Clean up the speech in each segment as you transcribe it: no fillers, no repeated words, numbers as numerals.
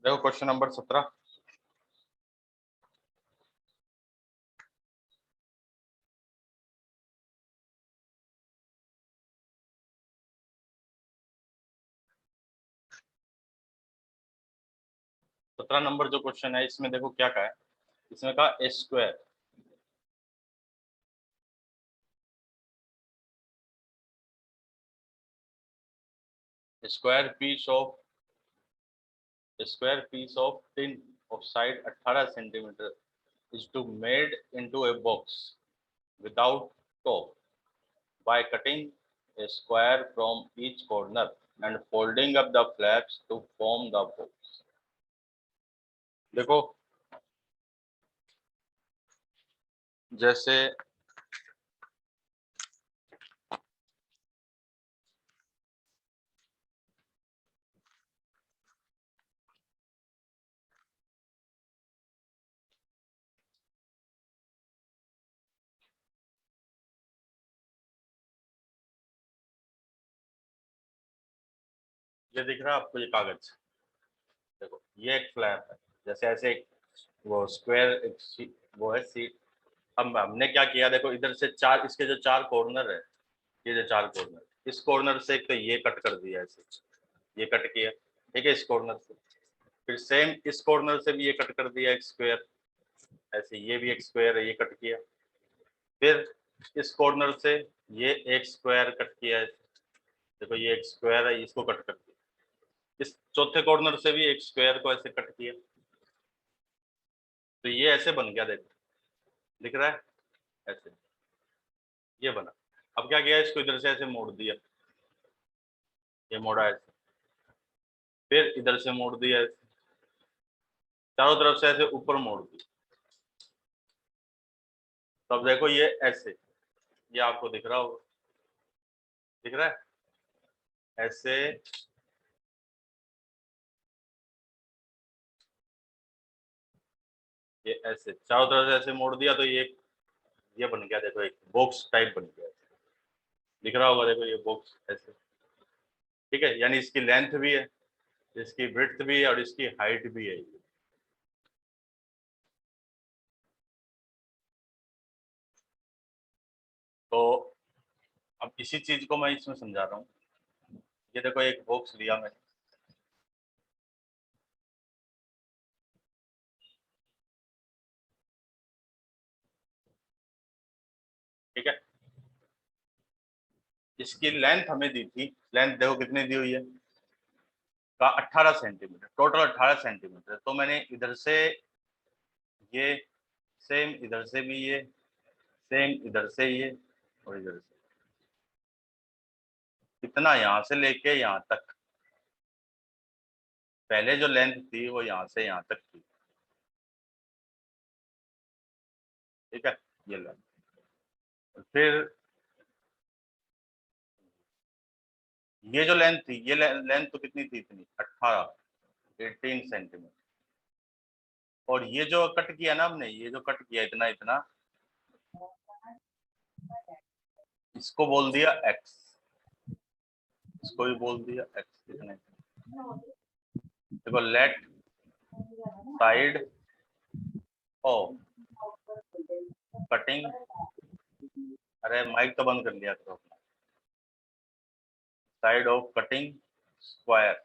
देखो question number 17। सत्रह number जो क्वेश्चन है इसमें देखो क्या कहा है। इसमें कहा a square square piece of tin of side 18 centimetre is to made into a box without top by cutting a square from each corner and folding up the flaps to form the box। देखो जैसे ये दिख रहा है आपको, ये कागज, देखो ये एक फ्लैप है, जैसे ऐसे एक वो स्क्वायर वो है सीट। अब हमने क्या किया, देखो इधर से चार, इसके जो चार कॉर्नर है, ये जो चार कॉर्नर, इस कॉर्नर से एक तो ये कट कर दिया ऐसे, ये कट किया, ठीक है, इस कॉर्नर से। फिर सेम इस कॉर्नर से भी ये कट कर दिया एक स्क्वायर, ऐसे ये भी एक स्क्वायर है, ये कट किया। फिर इस कॉर्नर से ये एक स्क्वायर कट किया है, देखो ये एक स्क्वायर है, इसको कट कर दिया। इस चौथे कॉर्नर से भी एक स्क्वायर को ऐसे कट किया, तो ये ऐसे बन गया, देखो दिख रहा है ऐसे, ये बना। अब क्या किया, इसको इधर से ऐसे मोड़ दिया, ये मोड़ा ऐसे, फिर इधर से मोड़ दिया ऐसे, चारों तरफ से ऐसे ऊपर मोड़ दिया। तब देखो ये ऐसे, ये आपको दिख रहा होगा, दिख रहा है ऐसे, ये ऐसे चारों तरफ से ऐसे मोड़ दिया, तो ये बन गया, देखो एक बॉक्स टाइप बन गया, दिख रहा होगा, देखो ये बॉक्स ऐसे, ठीक है। यानी इसकी लेंथ भी है, इसकी ब्रेड्थ भी है और इसकी हाइट भी है। तो अब इसी चीज को मैं इसमें समझा रहा हूँ। ये देखो एक बॉक्स लिया मैंने, ठीक है, इसकी लेंथ हमें दी थी, लेंथ देखो कितनी दी हुई है, का 18 सेंटीमीटर, टोटल 18 सेंटीमीटर। तो मैंने इधर से ये, सेम इधर से भी ये, सेम इधर से ये, और इधर से इतना, यहाँ से लेके यहाँ तक, पहले जो लेंथ थी वो यहाँ से यहाँ तक थी, ठीक है, ये लेंथ। फिर ये जो लेंथ थी, ये लेंथ तो कितनी थी, इतनी 18 सेंटीमीटर। और ये जो कट किया ना हमने, ये जो कट किया इतना इतना, इसको बोल दिया एक्स, इसको भी बोल दिया एक्स। इतने देखो, लेट साइड ऑफ कटिंग, अरे माइक तो बंद कर लिया करो, side of cutting square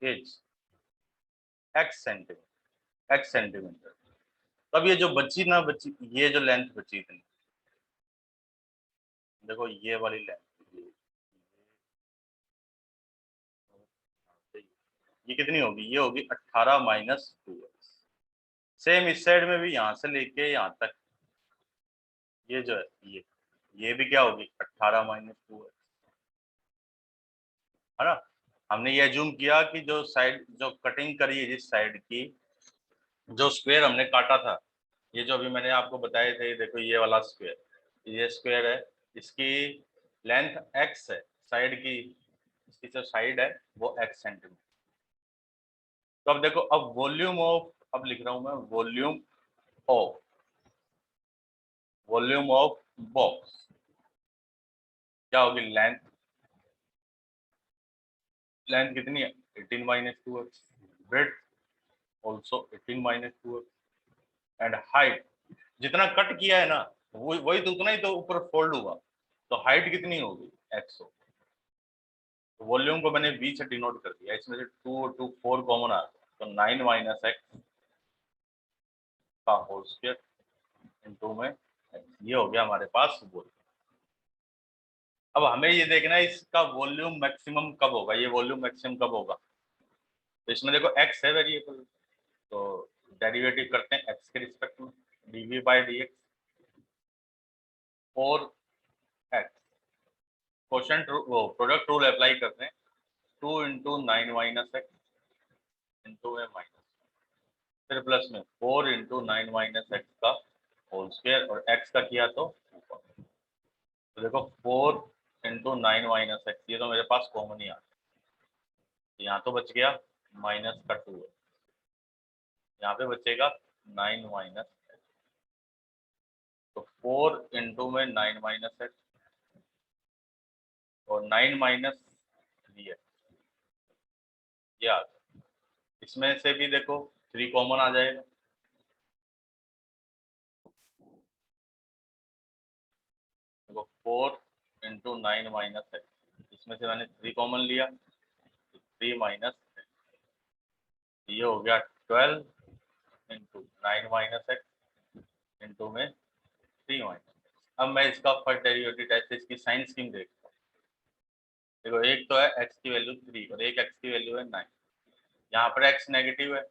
is x centimetre. तब ये जो बची ना, बची ये जो लेंथ बची इतनी, देखो ये वाली लेंथ, ये कितनी होगी, ये होगी 18 माइनस 2x। सेम इस साइड में भी यहाँ से लेके यहाँ तक, ये जो है ये भी क्या होगी, 18 माइनस 2x, है ना। हमने ये अज्यूम किया कि जो साइड, जो कटिंग करी है जिस साइड की, जो स्क्वायर हमने काटा था, ये जो अभी मैंने आपको बताए थे, देखो ये वाला स्क्वायर, ये स्क्वायर है, इसकी लेंथ x है, साइड की, इसकी जो साइड है वो x सेंटीमीटर। तो अब देखो, अब वॉल्यूम ऑफ, अब लिख रहा हूं मैं, ऑफ वॉल्यूम ऑफ बॉक्स क्या होगी, लेंथ, लेंथ कितनी है 18 minus 2x, breadth also 18 minus 2x, and height जितना कट किया है ना वही तो उतना ही तो ऊपर फोल्ड हुआ, तो हाइट कितनी होगी x हो। तो वॉल्यूम को मैंने v से डिनोट कर दिया, इसमें से 2 और 2 4 कॉमन आ गया, तो 9 माइनस x का होल स्क्वायर इनटू में x, ये हो गया हमारे पास वॉल्यूम। अब हमें ये देखना है इसका वॉल्यूम मैक्सिमम कब होगा, ये वॉल्यूम मैक्सिमम कब होगा। तो इसमें देखो x है वेरिएबल, तो डेरिवेटिव करते हैं x के रिस्पेक्ट में, dv by dx 4x, quotient वो प्रोडक्ट रूल अप्लाई करते हैं, 2 इंटू 9 माइनस एक्स इंटू में माइनस, फिर प्लस में 4 इंटू 9 माइनस एक्स का होल स्क्वायर, और x का किया तो ऊपर। तो देखो 4 इंटू 9 माइनस एक्स, ये तो मेरे पास कॉमन ही आ गया, यहाँ तो बच गया माइनस का 2, यहाँ पे बचेगा 9 माइनस एक्स, तो 4 इंटू में 9 माइनस एक्स और 9 माइनस 3x, ये आ गया। इसमें से भी देखो 3 कॉमन आ जाएगा, देखो 4 इंटू 9 माइनस एक्स, इसमें से मैंने 3 कॉमन लिया, 3 माइनस, ये हो गया 12 इंटू 9 माइनस एक्स इंटू में 3 माइनस। अब मैं इसका फर्स्ट डेरिवेटिव टेस्ट इसकी साइन स्कीम देखता हूँ। देखो एक तो है x की वैल्यू 3 और एक x की वैल्यू है 9, यहाँ पर x नेगेटिव है,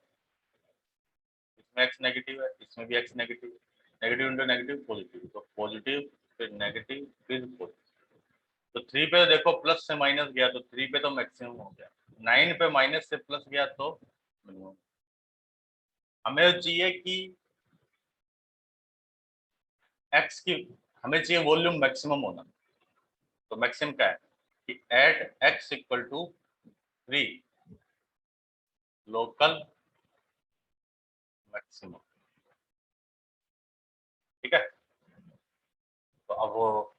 इसमें x नेगेटिव है, इसमें भी x नेगेटिव है, नेगेटिव इंटू नेगेटिव पॉजिटिव, तो पॉजिटिव फिर नेगेटिव फिर पॉजिटिव, तो 3 पे देखो प्लस से माइनस गया तो 3 पे तो मैक्सिमम हो गया, 9 पे माइनस से प्लस गया तो मिनिमम। हमें चाहिए कि x की, हमें चाहिए वॉल्यूम मैक्सिमम होना, तो मैक्सिमम क्या है कि at x equal to 3 local maximum, ठीक है। तो अब वो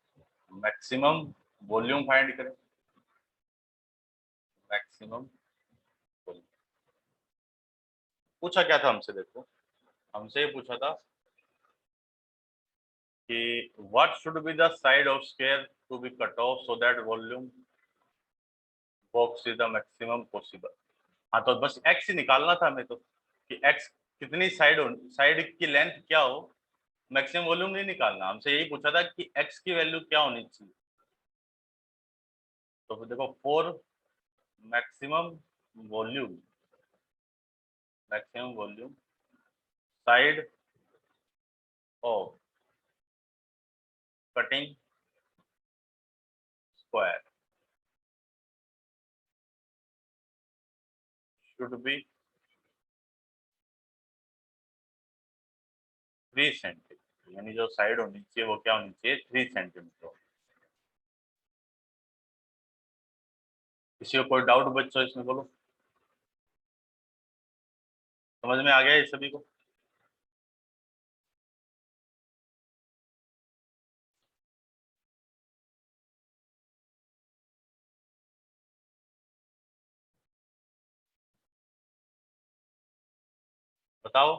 मैक्सिमम वॉल्यूम फाइंड करें, मैक्सिमम वॉल्यूम पूछा क्या था हमसे, देखो हमसे ये पूछा था कि what should be the side of square to be cut off so that volume box is the maximum possible. हाँ तो बस x ही निकालना था हमें, तो कि x कितनी साइड हो, साइड की लेंथ क्या हो, मैक्सिमम वॉल्यूम नहीं निकालना, हमसे यही पूछा था कि x की वैल्यू क्या होनी चाहिए। तो देखो 4 maximum volume, maximum volume side of cutting square should be 3 centimetre, यानी जो साइड होनी चाहिए वो क्या होनी चाहिए 3 सेंटीमीटर। किसी को कोई डाउट बच्चों इसमें बोलो, समझ में आ गया ये सभी को। बताओ,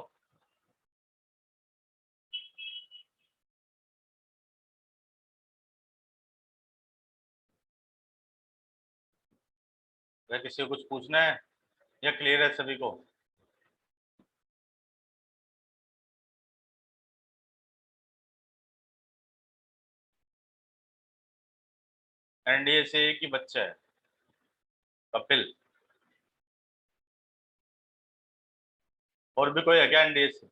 अगर किसी को कुछ पूछना है या क्लियर है सभी को। एनडीए से एक ही बच्चा है, कपिल, और भी कोई है क्या एनडीए से।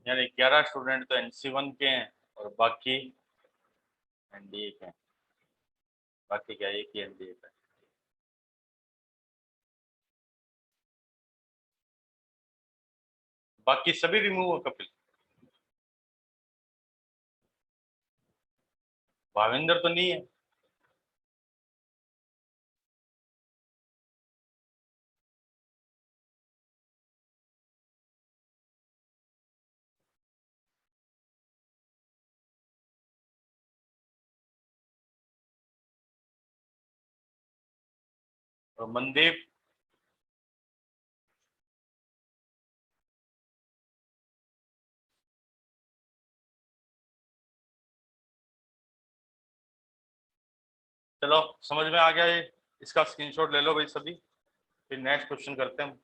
यानी 11 स्टूडेंट तो NC1 के हैं और बाकी एनडीए के हैं, बाकी क्या एक ही एनडीए का है। बाकी सभी रिमूव हो कपिल, भाविंदर तो नहीं है। और मनदीप, चलो समझ में आ गया ये, इसका स्क्रीनशॉट ले लो भाई सभी, फिर नेक्स्ट क्वेश्चन करते हैं।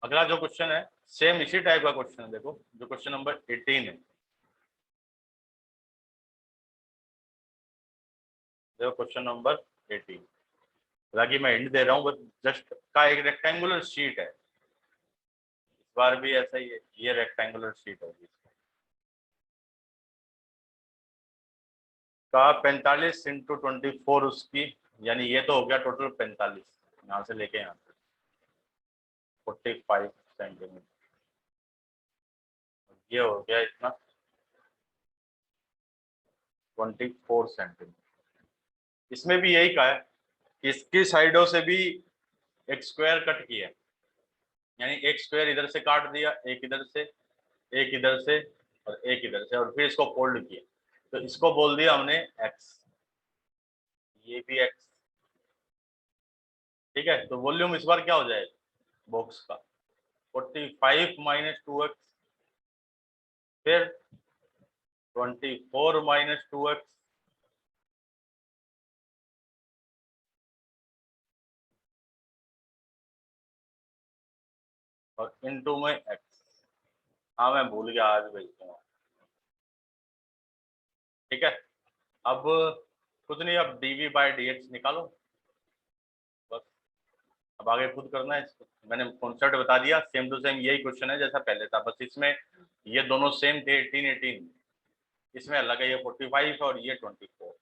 अगला जो क्वेश्चन है सेम इसी टाइप का क्वेश्चन है, देखो जो क्वेश्चन नंबर 18 है, देखो क्वेश्चन नंबर 18, हालांकि मैं हिंट दे रहा हूँ, बस जस्ट का एक रेक्टेंगुलर शीट है, इस बार भी ऐसा ही है, ये रेक्टेंगुलर शीट होगी का 45 इंटू 24 उसकी, यानी ये तो हो गया टोटल 45, यहाँ से लेके यहाँ 45 सेंटीमीटर, ये हो गया इतना 24 सेंटीमीटर। इसमें भी यही कहा है कि इसकी साइडों से भी एक स्क्वायर कट किया है, यानी एक स्क्वायर इधर से काट दिया, एक इधर से, एक इधर से और एक इधर से, और फिर इसको फोल्ड किया, तो इसको बोल दिया हमने एक्स, ये भी एक्स, ठीक है। तो वॉल्यूम इस बार क्या हो जाएगा बॉक्स का, 45 माइनस 2x, फिर 24 माइनस 2x, और इनटू में x। हाँ मैं भूल गया, आज भेजता हूँ, ठीक है। अब कुछ नहीं, अब dv बाई dx निकालो बस, अब आगे खुद करना है इसको, मैंने कॉन्सेप्ट बता दिया, सेम टू सेम यही क्वेश्चन है जैसा पहले था, बस इसमें ये दोनों सेम थे 18 18, इसमें अलग है, ये 45 और ये 24।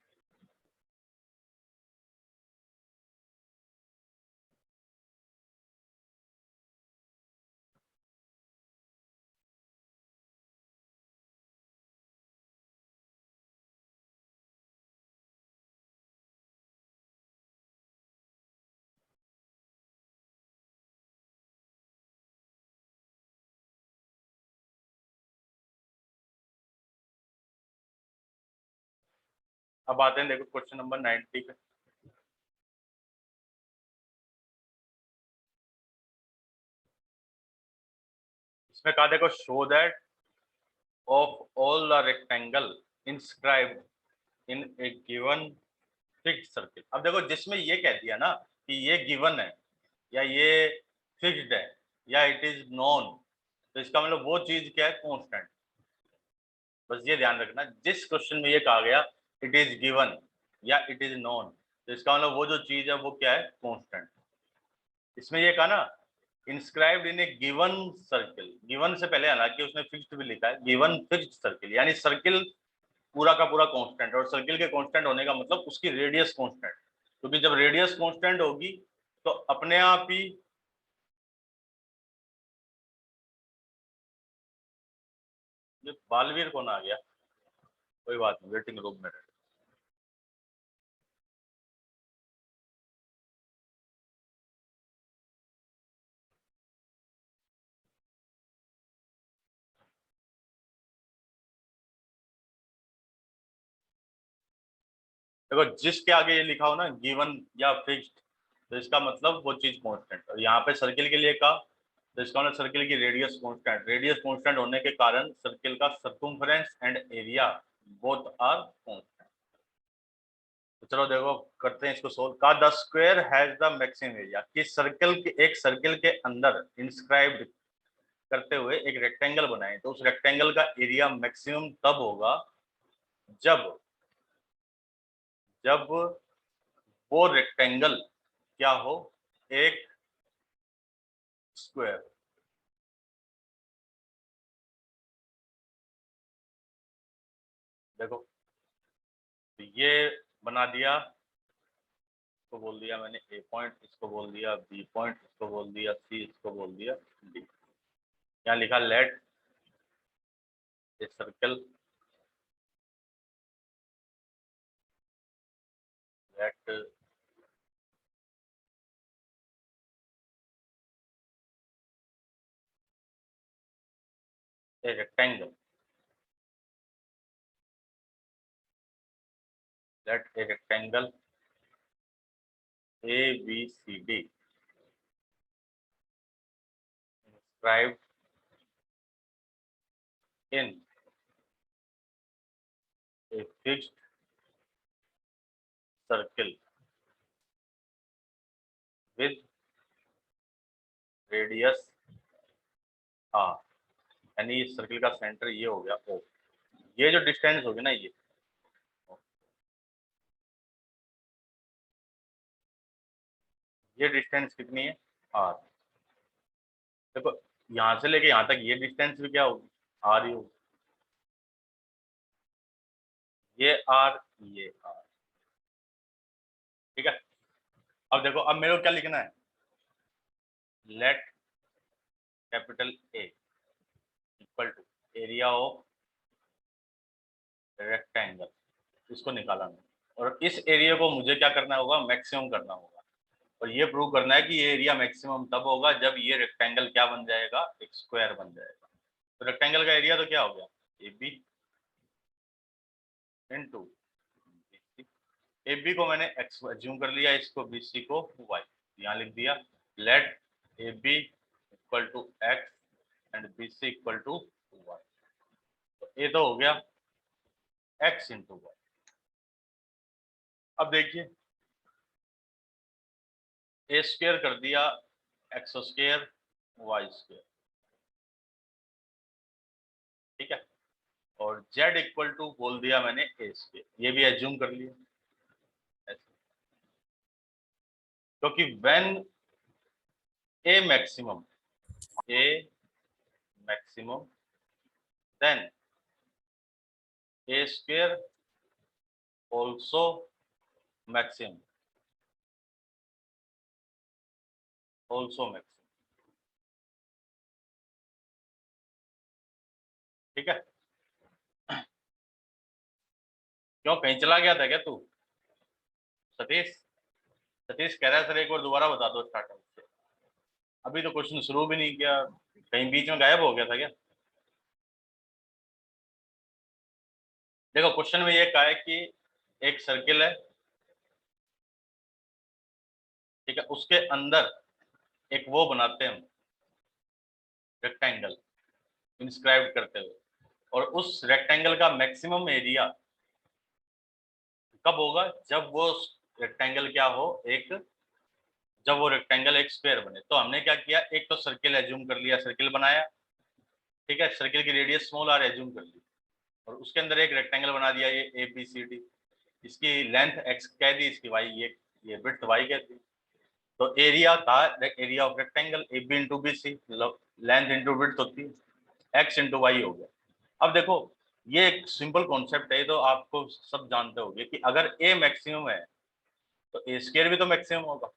अब आते हैं देखो क्वेश्चन नंबर 90 पे, इसमें कहा देखो show that of all the rectangle inscribed in A given fixed circle. अब देखो जिसमें ये कह दिया ना कि ये गिवन है या ये फिक्स्ड है या इट इज नॉन, तो इसका मतलब वो चीज क्या है, कांस्टेंट। बस ये ध्यान रखना, जिस क्वेश्चन में ये कहा गया इट इज गिवन या इट इज नॉन, तो इसका मतलब वो जो चीज है वो क्या है, कांस्टेंट। इसमें ये कहा ना inscribed in A given circle, given से पहले हालांकि उसने फिक्स्ड भी लिखा है, गिवन फिक्स्ड सर्किल, यानी सर्किल पूरा का पूरा कांस्टेंट, और सर्किल के कांस्टेंट होने का मतलब उसकी रेडियस कांस्टेंट, क्योंकि जब रेडियस कांस्टेंट होगी तो अपने आप ही, ये बालवीर कौन आ गया, कोई बात नहीं, वेटिंग रूम में रहे। देखो जिसके आगे ये लिखा हो ना गिवन या फिक्स्ड, तो इसका मतलब वो चीज कांस्टेंट, और यहाँ पे सर्किल के लिए कहा तो इसका मतलब सर्किल की रेडियस कांस्टेंट, रेडियस कांस्टेंट होने के कारण सर्किल का circumference and area both are constant. तो चलो देखो करते हैं इसको सोल्व। का the square has the maximum area, कि सर्कल के, एक सर्किल के अंदर इंस्क्राइब्ड करते हुए एक रेक्टेंगल बनाए, तो उस रेक्टेंगल का एरिया मैक्सिमम तब होगा जब जब वो रेक्टेंगल क्या हो, एक स्क्वायर। देखो तो ये बना दिया, इसको बोल दिया मैंने ए पॉइंट, इसको बोल दिया बी पॉइंट, इसको बोल दिया सी, इसको बोल दिया डी। यहाँ लिखा let a circle, let a rectangle, let a rectangle ABCD inscribed in a fixed circle with radius R, यानी इस सर्किल का सेंटर ये हो गया O। ये जो डिस्टेंस होगी ना, ये डिस्टेंस कितनी है, R। देखो यहां से लेके यहां तक ये डिस्टेंस भी क्या होगी, R ही होगी। ये R, ये R, ठीक है। अब देखो, अब मेरे को क्या लिखना है, let capital A equal to area of rectangle, इसको निकालना है। और इस एरिया को मुझे क्या करना होगा, मैक्सिमम करना होगा। और ये प्रूव करना है कि ये एरिया मैक्सिमम तब होगा जब ये रेक्टेंगल क्या बन जाएगा, एक स्क्वायर बन जाएगा। तो रेक्टेंगल का एरिया तो क्या हो गया, AB इंटू BC। AB को मैंने x एज्यूम कर लिया, इसको BC को y, यहाँ लिख दिया। Let AB equal to x and BC equal to y। तो ये तो हो गया x इंटू y। अब देखिए, a स्क्वायर कर दिया x स्क्वायर y स्क्वायर, ठीक है। और z इक्वल टू बोल दिया मैंने a स्क्वायर, ये भी एज्यूम कर लिया ऐसे। क्योंकि when a maximum then a square also maximum, ठीक है। क्यों, कहीं चला गया था क्या तू सतीश? सतीश कह रहा है सर एक बार दोबारा बता दो स्टार्टिंग से। अभी तो क्वेश्चन शुरू भी नहीं किया, कहीं बीच में गायब हो गया था क्या? देखो क्वेश्चन में ये कहा है कि एक सर्किल है, ठीक है, उसके अंदर एक वो बनाते हैं हम, रेक्टेंगल इंस्क्राइब करते हुए। और उस रेक्टेंगल का मैक्सिमम एरिया कब होगा, जब वो रेक्टेंगल क्या हो, एक, जब वो रेक्टेंगल एक स्क्वायर बने। तो हमने क्या किया, एक तो सर्किल एज्यूम कर लिया, सर्किल बनाया, ठीक है, सर्किल की रेडियस स्मॉल r एज्यूम कर ली, और उसके अंदर एक रेक्टेंगल बना दिया, ये ABCD। इसकी लेंथ x कह दी, इसकी y, ये विड्थ y कह दी। तो एरिया था, area of rectangle AB into BC, length into width होती है, x इंटू y हो गया। अब देखो, ये एक सिंपल कॉन्सेप्ट है, तो आपको सब जानते होंगे कि अगर a मैक्सिमम है तो a स्क्वायर भी तो मैक्सिमम होगा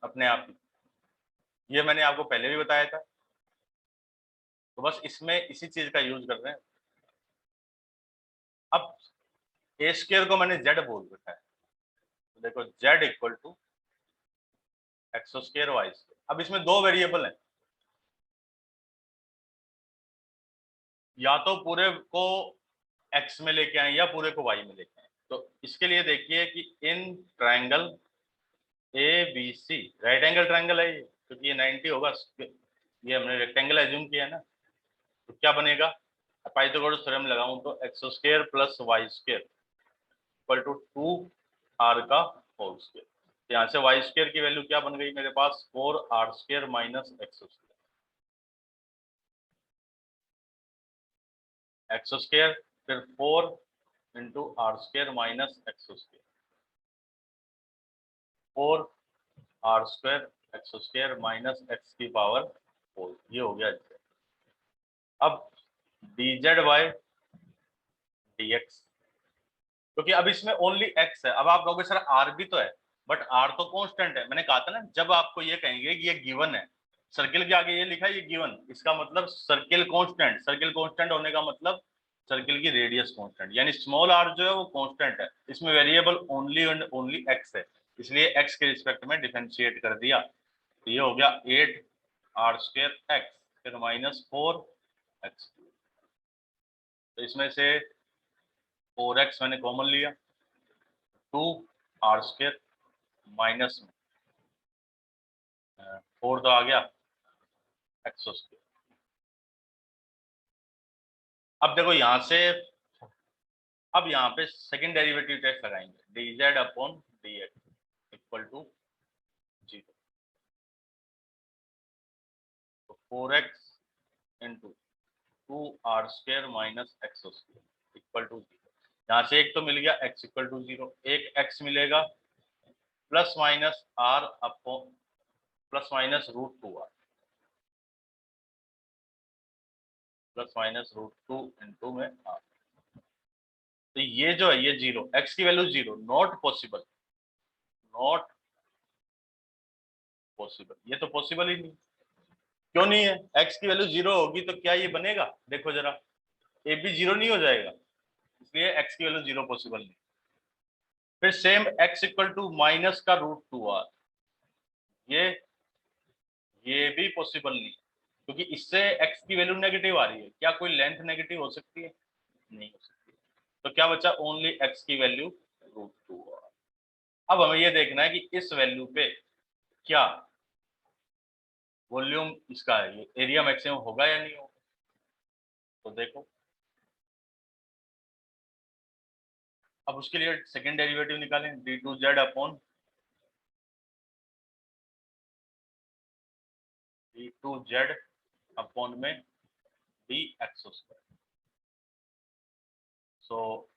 अपने आप ही। ये मैंने आपको पहले भी बताया था, तो बस इसमें इसी चीज का यूज कर रहे हैं। अब a स्क्वायर को मैंने z बोल रखा है, तो देखो z equal to x square y square. अब इसमें दो वेरिएबल हैं, या तो पूरे को x में लेके आए या पूरे को y में लेके आए। तो इसके लिए देखिए कि in triangle ABC, right angle triangle है ये, क्योंकि ये 90 होगा, ये हमने रेक्टेंगल एज्यूम किया है ना। तो क्या बनेगा, पाइथागोरस थ्योरम लगाऊं तो x square plus y square equal to 2r का होल स्क्वायर। यहाँ से वाई स्क्वायर की वैल्यू क्या बन गई मेरे पास, 4r square minus x square, x square फिर 4 into r square minus x square, 4r square x square minus x की पावर 4, ये हो गया। अब dz बाय dx, क्योंकि अब इसमें ओनली x है। अब आप कहोगे सर r भी तो है, बट r तो कांस्टेंट है। मैंने कहा था ना, जब आपको ये कहेंगे कि ये गिवन है, सर्किल के आगे ये लिखा है ये गिवन, इसका मतलब सर्किल कांस्टेंट, सर्किल कांस्टेंट होने का मतलब सर्किल की रेडियस कांस्टेंट, यानी स्मॉल r जो है वो कांस्टेंट है, इसमें variable only and only x है, इसलिए x के रिस्पेक्ट में डिफरेंशिएट कर दिया। तो ये हो गया 8r स्क्वायर x फिर माइनस 4x। तो इसमें से 4x मैंने कॉमन लिया, 2r² माइनस में 4 तो आ गया x²। अब देखो यहां से, अब यहाँ पे सेकंड डेरिवेटिव टेस्ट लगाएंगे, dz upon dx equal to 0। तो 4x into 2r² minus x² equal to 0। यहाँ से एक तो मिल गया x इक्वल टू 0, एक x मिलेगा plus minus r upon plus minus √2r plus minus √2 into में r। तो ये जो है ये 0, x की value 0, not possible, not possible, ये तो पॉसिबल ही नहीं। क्यों नहीं है? x की वैल्यू 0 होगी तो क्या ये बनेगा? देखो जरा, ए भी 0 नहीं हो जाएगा, इसलिए x की वैल्यू 0 पॉसिबल नहीं। फिर same x equal to minus का √2r, ये भी पॉसिबल नहीं, क्योंकि इससे x की वैल्यू नेगेटिव आ रही है। क्या कोई लेंथ नेगेटिव हो सकती है? नहीं हो सकती। तो क्या बचा? ओनली x की वैल्यू √2r। अब हमें ये देखना है कि इस वैल्यू पे क्या वॉल्यूम इसका है, ये एरिया मैक्सिमम होगा या नहीं होगा। तो देखो, अब उसके लिए सेकंड डेरिवेटिव निकालें, d2z अपॉन d2z अपॉन में dx²। सो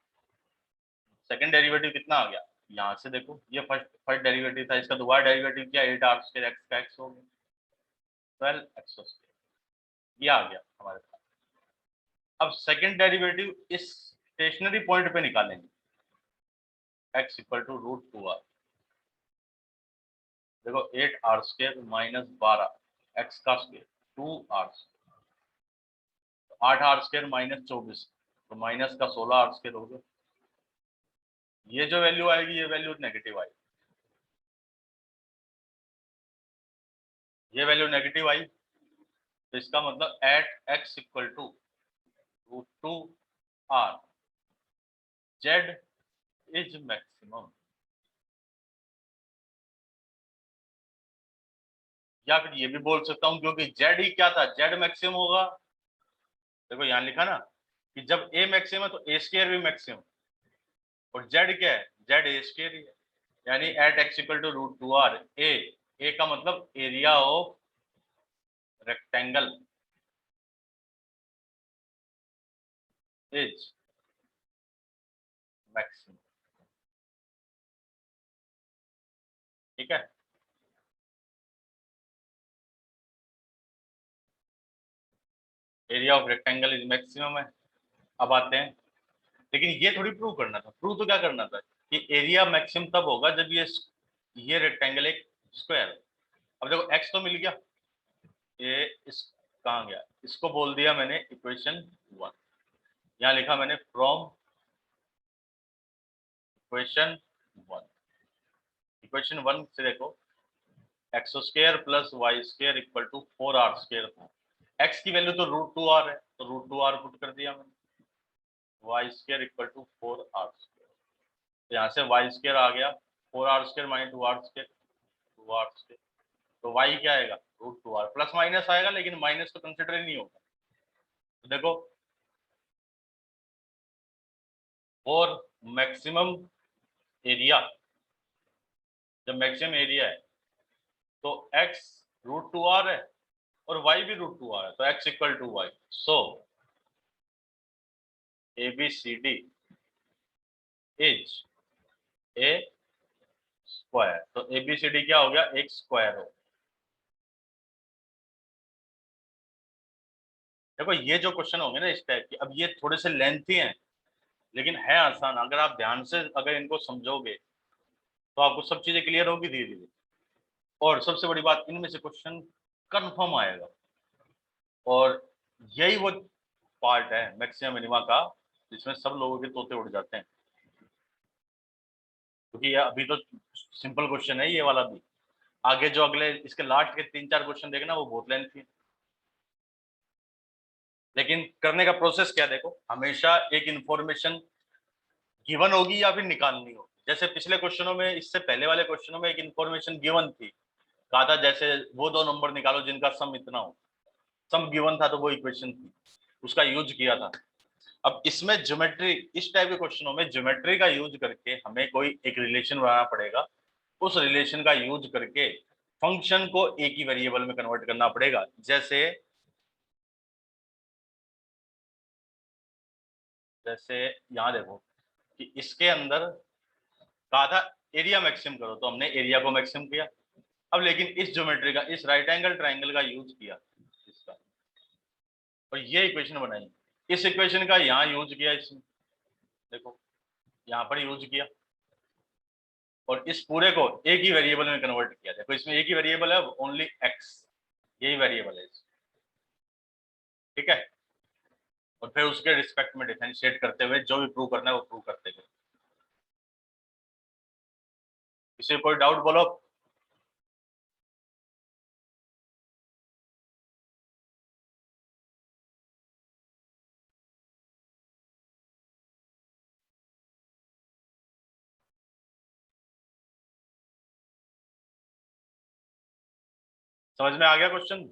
सेकंड डेरिवेटिव कितना आ गया? यहाँ से देखो, ये फर्स्ट डेरिवेटिव था, इसका दोबारा डेरिवेटिव क्या? 8r² x का x हो गया 12x², ये आ गया हमारे पास। अब सेकंड डेरिवेटिव इस स्टेशनरी पॉइंट पे निकालेंगे, x इक्वल टू √2r। देखो 8r² माइनस 12 x का स्क्वायर 2r², 8r² माइनस 24, तो माइनस का 16r² हो गया। ये जो वैल्यू आएगी ये वैल्यू नेगेटिव आएगी, ये वैल्यू नेगेटिव आई, तो इसका मतलब at x equal to √2r z is maximum. या फिर ये भी बोल सकता हूं, क्योंकि z ही क्या था, z मैक्सिमम होगा। देखो यहां लिखा ना कि जब a मैक्सिमम है तो a² भी मैक्सिमम, और z क्या है, z a² ही है। यानी at x equal to √2r a का मतलब area of rectangle is maximum. ठीक है, area of rectangle is maximum है। अब आते हैं, लेकिन ये थोड़ी प्रूव करना था, प्रूव तो क्या करना था कि एरिया मैक्सिमम तब होगा जब ये रेक्टेंगल एक स्क्वायर है। अब देखो x तो मिल गया, ये इस कहाँ गया, इसको बोल दिया मैंने इक्वेशन 1। यहाँ लिखा मैंने फ्रॉम इक्वेशन 1। इक्वेशन 1 से देखो x² plus y² equal to 4r² था। x की वैल्यू तो √2r है, तो √2r पुट कर दिया मैंने, y² इक्वल टू 4r²। तो यहाँ से y² आ गया 4r² माइनस 2r², तो y क्या आएगा? √2r। प्लस माइनस आएगा, लेकिन माइनस तो कंसिडर ही नहीं होगा। तो देखो, और मैक्सिमम एरिया, जब मैक्सिमम एरिया है तो x √2r है और y भी √2r है, तो x equal to y। So ABCD is a square. तो ABCD क्या हो गया? एक स्क्वायर हो। देखो ये जो क्वेश्चन होंगे ना इस टाइप के, अब ये थोड़े से लेंथी हैं, लेकिन है आसान। अगर आप ध्यान से अगर इनको समझोगे तो आपको सब चीजें क्लियर होगी धीरे धीरे। और सबसे बड़ी बात, इनमें से क्वेश्चन कंफर्म आएगा, और यही वो पार्ट है मैक्सिमम मिनिमा का जिसमें सब लोगों के तोते उड़ जाते हैं। क्योंकि ये अभी तो सिंपल क्वेश्चन है ये वाला भी, आगे जो अगले इसके लास्ट के 3-4 क्वेश्चन देखना वो बहुत लेंथी है। लेकिन करने का प्रोसेस क्या, देखो हमेशा एक इंफॉर्मेशन गिवन होगी या फिर निकालनी होगी। जैसे पिछले क्वेश्चनों में, इससे पहले वाले क्वेश्चनों में एक इंफॉर्मेशन गिवन थी, कहा था जैसे वो दो नंबर निकालो जिनका सम इतना हो, सम गिवन था तो वो इक्वेशन थी, उसका यूज किया था। अब इसमें ज्योमेट्री, इस टाइप के क्वेश्चनों में ज्योमेट्री का यूज करके हमें कोई एक रिलेशन बनाना पड़ेगा, उस रिलेशन का यूज करके फंक्शन को एक ही वेरिएबल में कन्वर्ट करना पड़ेगा। जैसे जैसे यहाँ देखो कि इसके अंदर कहा था एरिया मैक्सिमम करो, तो हमने एरिया को मैक्सिमम किया। अब लेकिन इस ज्योमेट्री का, इस राइट एंगल ट्राइंगल का यूज किया इसका, और ये इक्वेशन बनाई। इस इक्वेशन का यहाँ यूज किया, इसमें देखो यहाँ पर यूज किया, और इस पूरे को एक ही वेरिएबल में कन्वर्ट किया। देखो इसमें एक ही वेरिएबल है, ओनली एक्स, यही वेरिएबल है, ठीक है। और फिर उसके रिस्पेक्ट में डिफरेंशिएट करते हुए जो भी प्रूव करना है वो प्रूव करते हुए। किसी कोई डाउट बोलो। समझ में आ गया क्वेश्चन?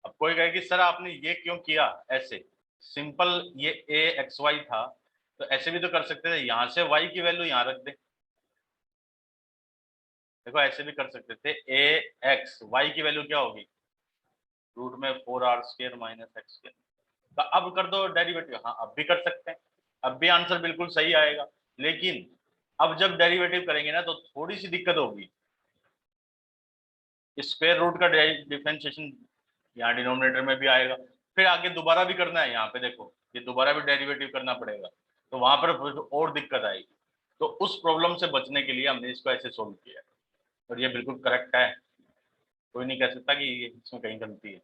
अब कोई कहे कि सर आपने ये क्यों किया ऐसे, सिंपल ये ए एक्स वाई था, तो ऐसे भी तो कर सकते थे, यहाँ से वाई की वैल्यू यहाँ रख दे। देखो ऐसे भी कर सकते थे, ए एक्स वाई की वैल्यू क्या होगी, रूट में 4r² माइनस एक्स स्क्वायर। तो अब कर दो डेरिवेटिव, हाँ अब भी कर सकते हैं, अब भी आंसर बिल्कुल सही आएगा। लेकिन अब जब डेरिवेटिव करेंगे ना तो थोड़ी सी दिक्कत होगी, स्क्वायर रूट का डिफरेंशिएशन यहाँ डिनोमिनेटर में भी आएगा, फिर आगे दोबारा भी करना है, यहाँ पे देखो ये दोबारा भी डेरिवेटिव करना पड़ेगा, तो वहां पर और दिक्कत आएगी। तो उस प्रॉब्लम से बचने के लिए हमने इसको ऐसे सोल्व किया है, और ये बिल्कुल करेक्ट है, कोई नहीं कह सकता कि ये इसमें कहीं गलती है।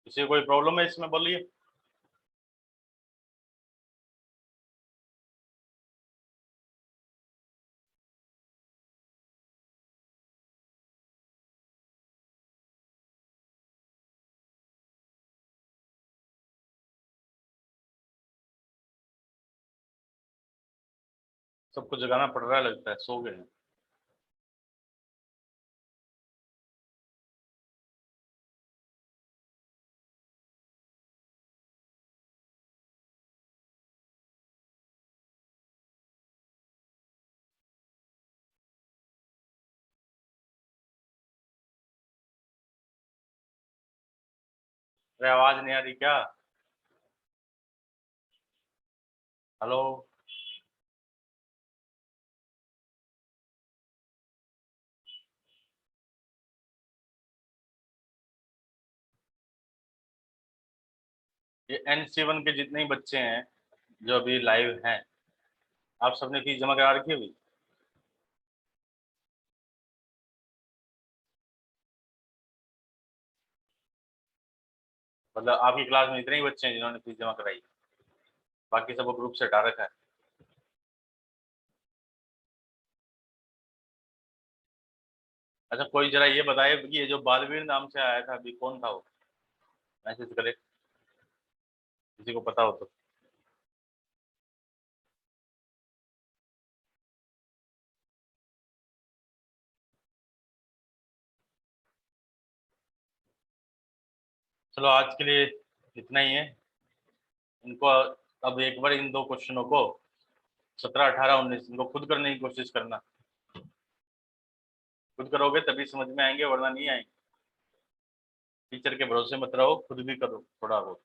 किसी को कोई प्रॉब्लम है इसमें, बोलिए। सबको जगाना पड़ रहा है, लगता है सो गए हैं। अरे आवाज नहीं आ रही क्या? हेलो। ये NC1 के जितने ही बच्चे हैं जो अभी लाइव हैं, आप सबने फीस जमा करा रखी है अभी? मतलब आपकी क्लास में इतने ही बच्चे हैं जिन्होंने फीस जमा कराई, बाकी सबको ग्रुप से हटा रखा है? अच्छा कोई जरा ये बताए कि ये जो बालवीर नाम से आया था अभी, कौन था वो? मैसेज करे किसी को पता हो तो। चलो आज के लिए इतना ही है। इनको अब एक बार इन दो क्वेश्चनों को 17, 18, 19 इनको खुद करने की कोशिश करना। खुद करोगे तभी समझ में आएंगे, वरना नहीं आएंगे। टीचर के भरोसे मत रहो, खुद भी करो थोड़ा बहुत।